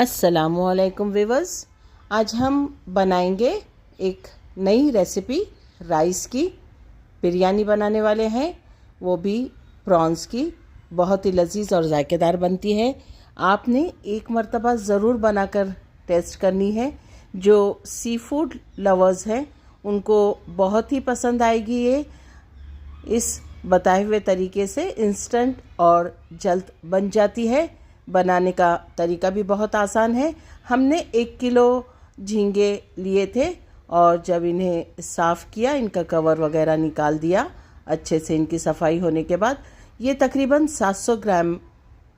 अस्सलामुअलैकुम व्यूअर्स। आज हम बनाएंगे एक नई रेसिपी राइस की। बिरयानी बनाने वाले हैं, वो भी प्रॉन्स की। बहुत ही लजीज और जायकेदार बनती है। आपने एक मर्तबा ज़रूर बनाकर टेस्ट करनी है। जो सी फूड लवर्स हैं उनको बहुत ही पसंद आएगी ये। इस बताए हुए तरीके से इंस्टेंट और जल्द बन जाती है। बनाने का तरीका भी बहुत आसान है। हमने 1 किलो झींगे लिए थे और जब इन्हें साफ़ किया, इनका कवर वगैरह निकाल दिया अच्छे से, इनकी सफाई होने के बाद ये तकरीबन 700 ग्राम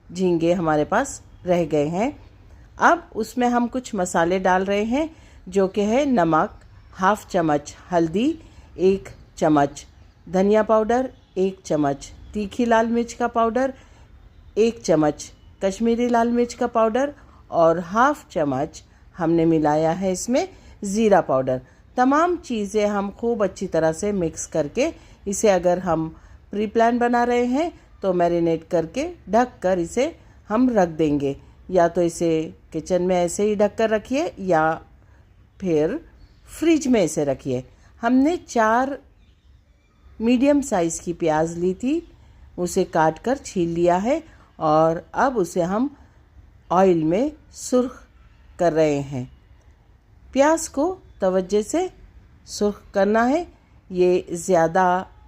झींगे हमारे पास रह गए हैं। अब उसमें हम कुछ मसाले डाल रहे हैं, जो कि है नमक, हाफ चम्मच हल्दी, 1 चम्मच धनिया पाउडर, 1 चम्मच तीखी लाल मिर्च का पाउडर, 1 चम्मच कश्मीरी लाल मिर्च का पाउडर और हाफ चम्मच हमने मिलाया है इसमें ज़ीरा पाउडर। तमाम चीज़ें हम खूब अच्छी तरह से मिक्स करके इसे, अगर हम प्री प्लान बना रहे हैं तो मैरिनेट करके ढक कर इसे हम रख देंगे। या तो इसे किचन में ऐसे ही ढक कर रखिए या फिर फ्रिज में इसे रखिए। हमने 4 मीडियम साइज़ की प्याज ली थी, उसे काट कर छील लिया है और अब उसे हम ऑयल में सुर्ख कर रहे हैं। प्याज को तवज्जो से सुर्ख करना है, ये ज़्यादा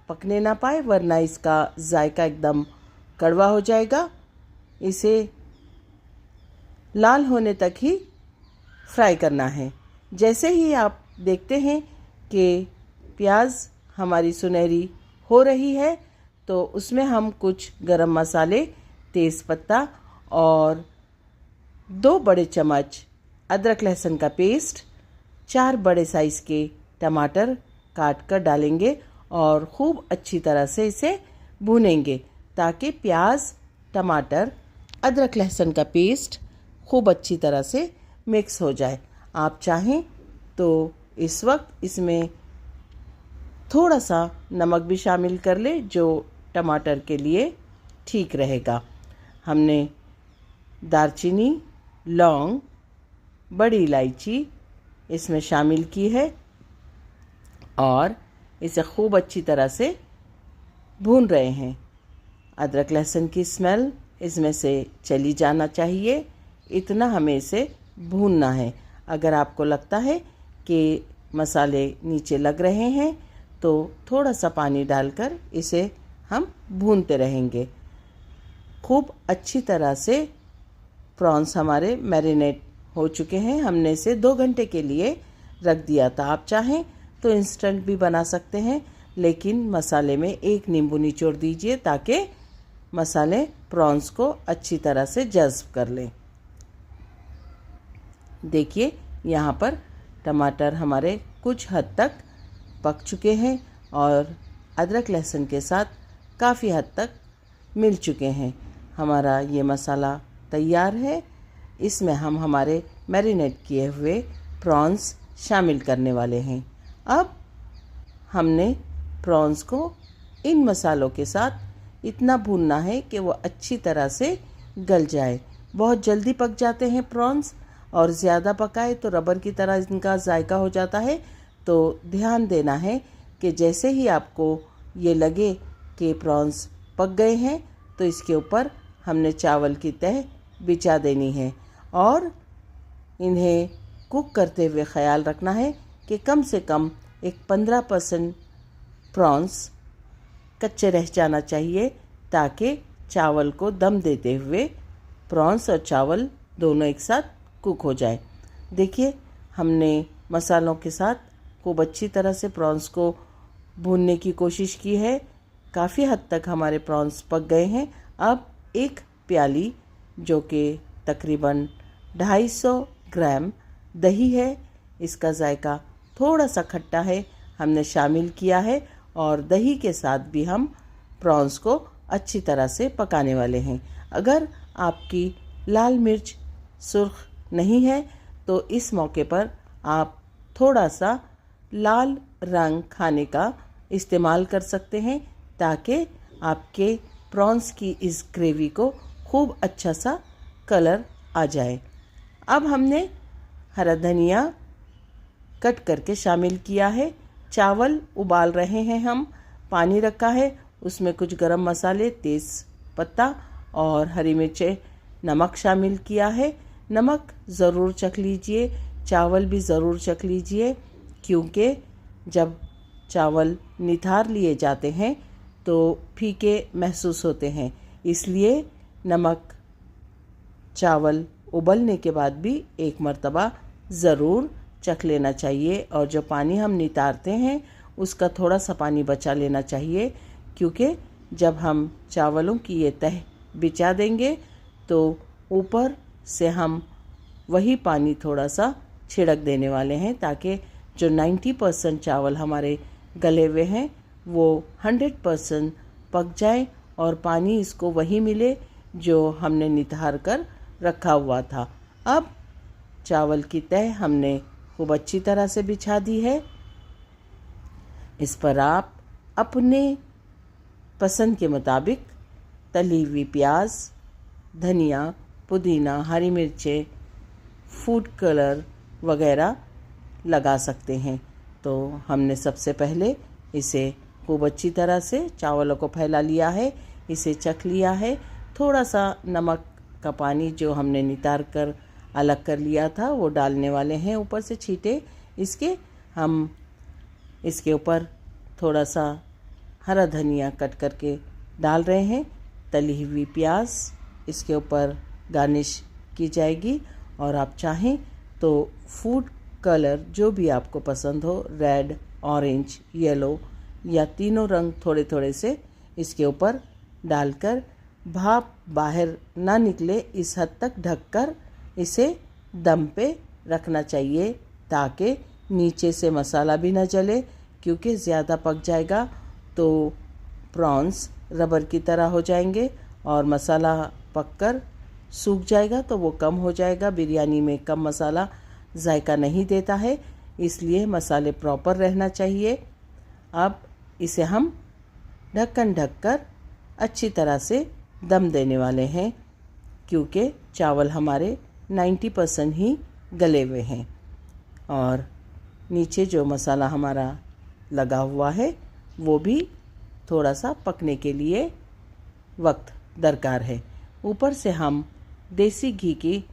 पकने ना पाए वरना इसका जायका एकदम कड़वा हो जाएगा। इसे लाल होने तक ही फ्राई करना है। जैसे ही आप देखते हैं कि प्याज हमारी सुनहरी हो रही है तो उसमें हम कुछ गरम मसाले, तेज़पत्ता और 2 बड़े चम्मच अदरक लहसुन का पेस्ट, 4 बड़े साइज़ के टमाटर काट कर डालेंगे और खूब अच्छी तरह से इसे भूनेंगे ताकि प्याज, टमाटर, अदरक लहसुन का पेस्ट खूब अच्छी तरह से मिक्स हो जाए। आप चाहें तो इस वक्त इसमें थोड़ा सा नमक भी शामिल कर ले, जो टमाटर के लिए ठीक रहेगा। हमने दालचीनी, लौंग, बड़ी इलायची इसमें शामिल की है और इसे खूब अच्छी तरह से भून रहे हैं। अदरक लहसुन की स्मेल इसमें से चली जाना चाहिए, इतना हमें इसे भूनना है। अगर आपको लगता है कि मसाले नीचे लग रहे हैं तो थोड़ा सा पानी डालकर इसे हम भूनते रहेंगे। खूब अच्छी तरह से प्रॉन्स हमारे मैरिनेट हो चुके हैं। हमने इसे 2 घंटे के लिए रख दिया था। आप चाहें तो इंस्टेंट भी बना सकते हैं, लेकिन मसाले में 1 नींबू निचोड़ दीजिए ताकि मसाले प्रॉन्स को अच्छी तरह से जज़्ब कर लें। देखिए यहाँ पर टमाटर हमारे कुछ हद तक पक चुके हैं और अदरक लहसुन के साथ काफ़ी हद तक मिल चुके हैं। हमारा ये मसाला तैयार है। इसमें हम हमारे मैरिनेट किए हुए प्रॉन्स शामिल करने वाले हैं। अब हमने प्रॉन्स को इन मसालों के साथ इतना भूनना है कि वो अच्छी तरह से गल जाए। बहुत जल्दी पक जाते हैं प्रॉन्स, और ज़्यादा पकाए तो रबर की तरह इनका जायका हो जाता है। तो ध्यान देना है कि जैसे ही आपको ये लगे कि प्रॉन्स पक गए हैं तो इसके ऊपर हमने चावल की तह बिछा देनी है और इन्हें कुक करते हुए ख्याल रखना है कि कम से कम एक 15% प्रॉन्स कच्चे रह जाना चाहिए ताकि चावल को दम देते हुए प्रॉन्स और चावल दोनों एक साथ कुक हो जाए। देखिए हमने मसालों के साथ खूब अच्छी तरह से प्रॉन्स को भूनने की कोशिश की है। काफ़ी हद तक हमारे प्रॉन्स पक गए हैं। अब 1 प्याली, जो कि तकरीबन 250 ग्राम दही है, इसका जायका थोड़ा सा खट्टा है, हमने शामिल किया है और दही के साथ भी हम प्रॉन्स को अच्छी तरह से पकाने वाले हैं। अगर आपकी लाल मिर्च सुर्ख नहीं है तो इस मौके पर आप थोड़ा सा लाल रंग खाने का इस्तेमाल कर सकते हैं ताकि आपके प्रॉन्स की इस ग्रेवी को खूब अच्छा सा कलर आ जाए। अब हमने हरा धनिया कट करके शामिल किया है। चावल उबाल रहे हैं हम, पानी रखा है, उसमें कुछ गरम मसाले, तेज़ पत्ता और हरी मिर्चें, नमक शामिल किया है। नमक ज़रूर चख लीजिए, चावल भी ज़रूर चख लीजिए, क्योंकि जब चावल निथार लिए जाते हैं तो फीके महसूस होते हैं, इसलिए नमक चावल उबलने के बाद भी एक मर्तबा ज़रूर चख लेना चाहिए। और जो पानी हम नितारते हैं उसका थोड़ा सा पानी बचा लेना चाहिए, क्योंकि जब हम चावलों की ये तह बिछा देंगे तो ऊपर से हम वही पानी थोड़ा सा छिड़क देने वाले हैं, ताकि जो 90% चावल हमारे गले हुए हैं वो 100% पक जाए और पानी इसको वही मिले जो हमने नितार कर रखा हुआ था। अब चावल की तह हमने खूब अच्छी तरह से बिछा दी है। इस पर आप अपने पसंद के मुताबिक तली हुई प्याज, धनिया, पुदीना, हरी मिर्चें, फूड कलर वगैरह लगा सकते हैं। तो हमने सबसे पहले इसे खूब अच्छी तरह से चावलों को फैला लिया है, इसे चख लिया है। थोड़ा सा नमक का पानी जो हमने नितार कर अलग कर लिया था वो डालने वाले हैं ऊपर से छींटे इसके। हम इसके ऊपर थोड़ा सा हरा धनिया कट करके डाल रहे हैं, तली हुई प्याज इसके ऊपर गार्निश की जाएगी। और आप चाहें तो फूड कलर जो भी आपको पसंद हो, रेड, ऑरेंज, येलो या तीनों रंग थोड़े थोड़े से इसके ऊपर डालकर भाप बाहर ना निकले इस हद तक ढककर इसे दम पे रखना चाहिए, ताकि नीचे से मसाला भी ना जले, क्योंकि ज़्यादा पक जाएगा तो प्रॉन्स रबर की तरह हो जाएंगे और मसाला पककर सूख जाएगा तो वो कम हो जाएगा। बिरयानी में कम मसाला जायका नहीं देता है, इसलिए मसाले प्रॉपर रहना चाहिए। अब इसे हम ढक्कन ढककर अच्छी तरह से दम देने वाले हैं, क्योंकि चावल हमारे 90% ही गले हुए हैं और नीचे जो मसाला हमारा लगा हुआ है वो भी थोड़ा सा पकने के लिए वक्त दरकार है। ऊपर से हम देसी घी की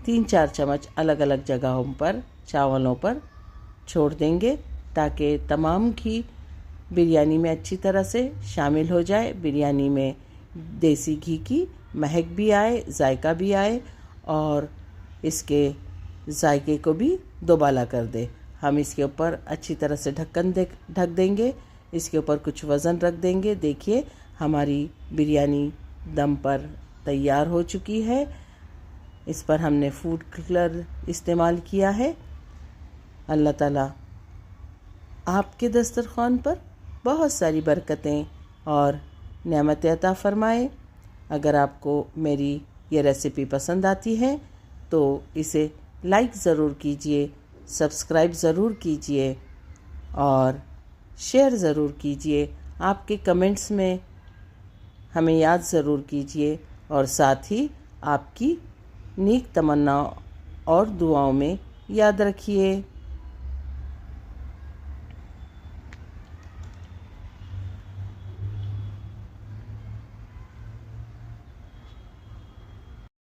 3-4 चम्मच अलग अलग जगहों पर चावलों पर छोड़ देंगे, ताकि तमाम घी बिरयानी में अच्छी तरह से शामिल हो जाए। बिरयानी में देसी घी की महक भी आए, जायका भी आए और इसके जायके को भी दोबाला कर दे। हम इसके ऊपर अच्छी तरह से ढक देंगे, इसके ऊपर कुछ वज़न रख देंगे। देखिए हमारी बिरयानी दम पर तैयार हो चुकी है। इस पर हमने फूड कलर इस्तेमाल किया है। अल्लाह ताला आपके दस्तरखान पर बहुत सारी बरकतें और नेमतें अता फ़रमाए। अगर आपको मेरी ये रेसिपी पसंद आती है तो इसे लाइक ज़रूर कीजिए, सब्सक्राइब ज़रूर कीजिए और शेयर ज़रूर कीजिए। आपके कमेंट्स में हमें याद ज़रूर कीजिए और साथ ही आपकी नेक तमन्ना और दुआओं में याद रखिए।